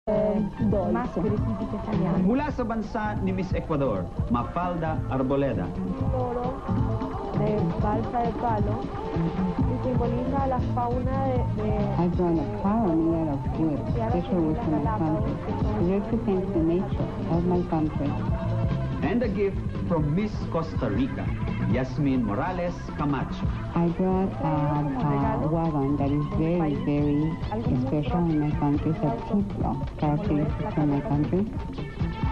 Más típica italiana. Mula sa bansa ni Miss Ecuador, Mafalda Arboleda. Toro de balsa de palo y simboliza la fauna de I drawn a flower made out of wood, special wood from my country. It represents the nature of my country. And a gift from Miss Costa Rica, Yasmin Morales Camacho. I brought a wagon that is very, very special in my country. It's a typical characteristic from my country.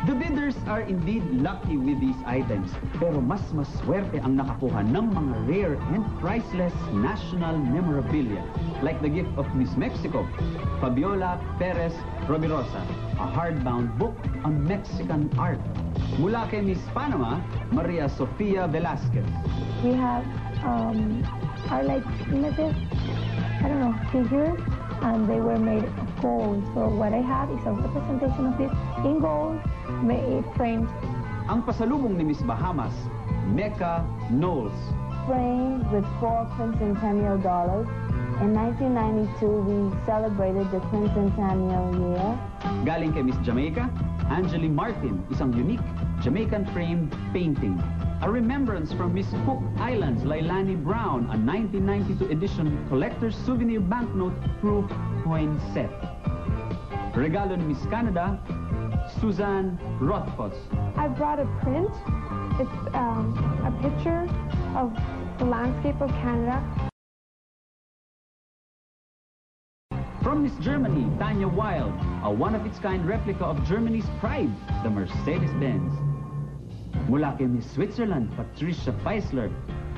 The bidders are indeed lucky with these items, pero mas maswerte ang nakakuha ng mga rare and priceless national memorabilia, like the gift of Miss Mexico, Fabiola Perez Robirosa, a hardbound book on Mexican art. Mula kay Miss Panama, Maria Sofia Velasquez. We have are like images, I don't know, figures, and they were made of gold. So what I have is a representation of this in gold, made framed. Ang pasalubong ni Miss Bahamas, Mecca Knowles. Framed with 4 quincentennial dollars. In 1992, we celebrated the quincentennial year. Galing kay Miss Jamaica, Angeli Martin, isang unique Jamaican framed painting. A remembrance from Miss Cook Islands, Lailani Brown, a 1992 edition collector's souvenir banknote proof coin set. Regalo ni Miss Canada, Suzanne Rothfuss. I brought a print. It's a picture of the landscape of Canada. From Miss Germany, Tanya Wild, a one-of-its-kind replica of Germany's pride, the Mercedes-Benz. Mula kay Miss Switzerland, Patricia Feisler,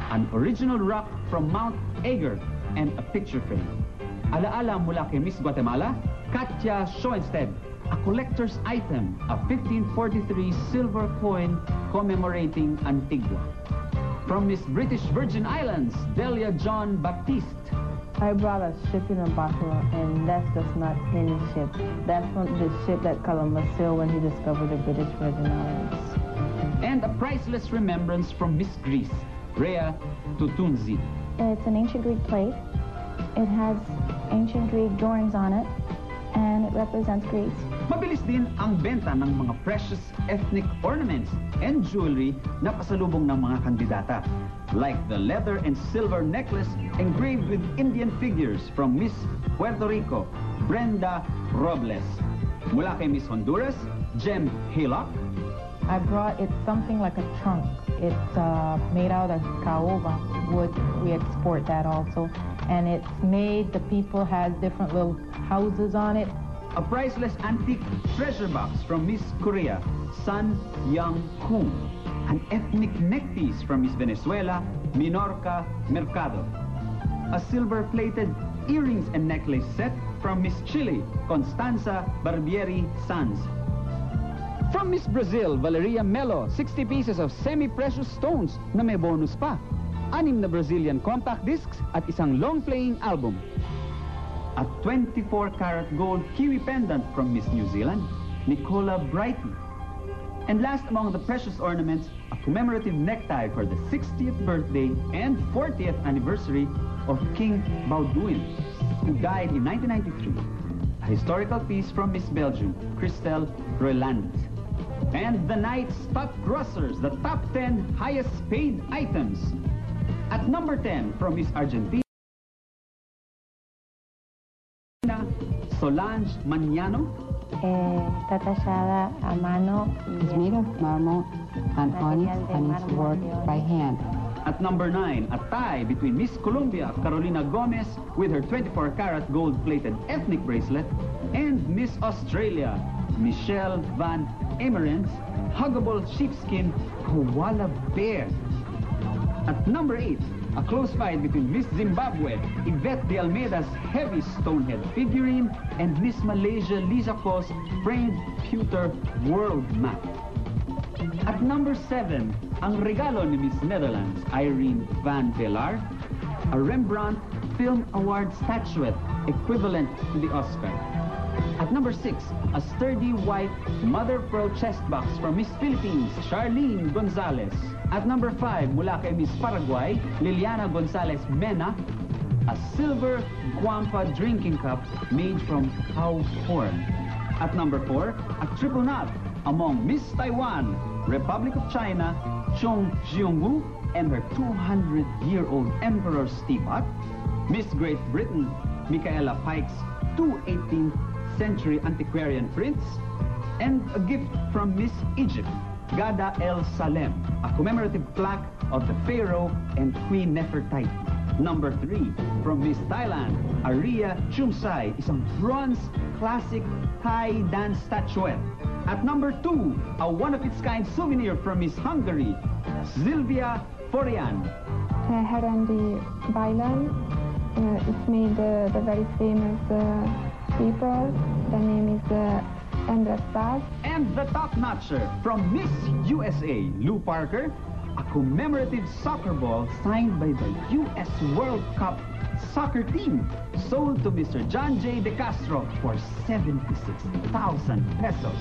an original rock from Mount Eger and a picture frame. Alaala mula kay Miss Guatemala, Katya Schoenstedt, a collector's item, a 1543 silver coin commemorating Antigua. From Miss British Virgin Islands, Delia John Baptiste. I brought a ship in a bottle, and that's just not any ship. That's from the ship that Columbus sailed when he discovered the British Virgin Islands. And a priceless remembrance from Miss Greece, Rhea Tutunzi. It's an ancient Greek plate. It has ancient Greek drawings on it, and it represents Greece. Mabilis din ang benta ng mga precious ethnic ornaments and jewelry na pasalubong ng mga kandidata, like the leather and silver necklace engraved with Indian figures from Miss Puerto Rico, Brenda Robles. Mula kay Miss Honduras, Jem Hillock. I brought it something like a trunk. It's made out of caoba wood. We export that also. And it's made, the people has different little houses on it. A priceless antique treasure box from Miss Korea, Sun Young Hoon. An ethnic neckpiece from Miss Venezuela, Minorca Mercado. A silver-plated earrings and necklace set from Miss Chile, Constanza Barbieri Sanz. From Miss Brazil, Valeria Melo, 60 pieces of semi-precious stones na may bonus pa. 6 na Brazilian compact discs at isang long-playing album. A 24-karat gold kiwi pendant from Miss New Zealand, Nicola Brighton. And last among the precious ornaments, a commemorative necktie for the 60th birthday and 40th anniversary of King Baudouin, who died in 1993. A historical piece from Miss Belgium, Christelle Roeland. And the night's top grossers, the top 10 highest paid items. At number 10 from Miss Argentina, Solange Magnano. Está tallada a mano. It's made of marble and onyx, and it's worked by hand. At number 9, a tie between Miss Colombia, Carolina Gomez, with her 24-karat gold-plated ethnic bracelet, and Miss Australia, Michelle Van Emerens, huggable sheepskin koala bear. At number 8, a close fight between Miss Zimbabwe, Yvette de Almeida's heavy stonehead figurine, and Miss Malaysia Lisa Ko's framed pewter world map. At number 7, ang regalo ni Miss Netherlands, Irene van Velar, a Rembrandt Film Award statuette equivalent to the Oscar. At number 6, a sturdy white mother-of-pearl chest box from Miss Philippines, Charlene Gonzalez. At number 5, mula kay Miss Paraguay, Liliana Gonzalez Mena, a silver Guampa drinking cup made from cow horn. At number 4, a triple knot among Miss Taiwan, Republic of China, Chong Xiongwu, and her 200-year-old Emperor's teapot, Miss Great Britain, Michaela Pike's 2 18th century antiquarian prints, and a gift from Miss Egypt, Gada El Salem, a commemorative plaque of the Pharaoh and Queen Nefertiti. Number 3, from Miss Thailand, Aria Chumsai, is a bronze classic Thai dance statuette. At number 2, a one-of-its-kind souvenir from Miss Hungary, Sylvia Forian. Herandi Bailan. It's made the very famous people. The name is Andras Baz. And the top-notcher from Miss USA, Lou Parker, a commemorative soccer ball signed by the U.S. World Cup soccer team, sold to Mr. John J. De Castro for 76,000 pesos.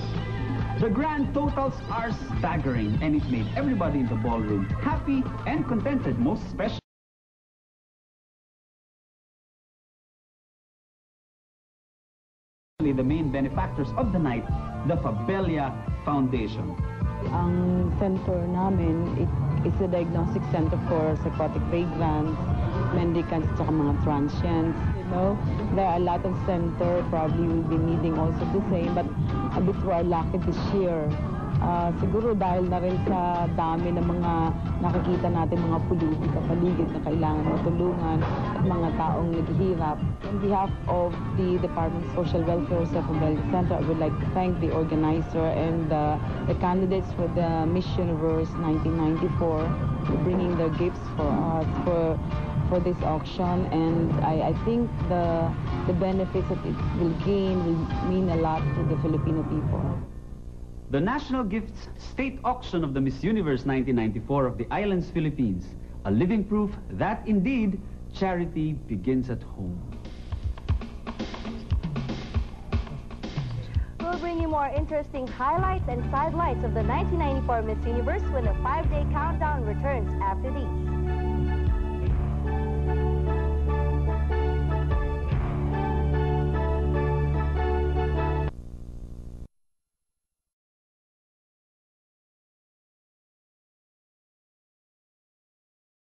The grand totals are staggering, and it made everybody in the ballroom happy and contented, most especially the main benefactors of the night, the Fabelia Foundation. Ang center namin is a diagnostic center for psychotic vagrants, mendicants, at mga transients. You know, there are a lot of center, probably will be needing also the same, but a bit we are lucky this year. Siguro dahil na rin sa dami ng mga nakikita natin mga pulubi sa paligid na kailangan matulungan at mga taong naghihirap. On behalf of the Department of Social Welfare sa Fabelia Center, I would like to thank the organizer and the candidates for the Miss Universe 1994 for bringing their gifts for us for this auction, and I think the benefits that it will gain will mean a lot to the Filipino people. The National Gifts State Auction of the Miss Universe 1994 of the Islands, Philippines, a living proof that indeed charity begins at home. We'll bring you more interesting highlights and sidelights of the 1994 Miss Universe when the 5-day countdown returns after these.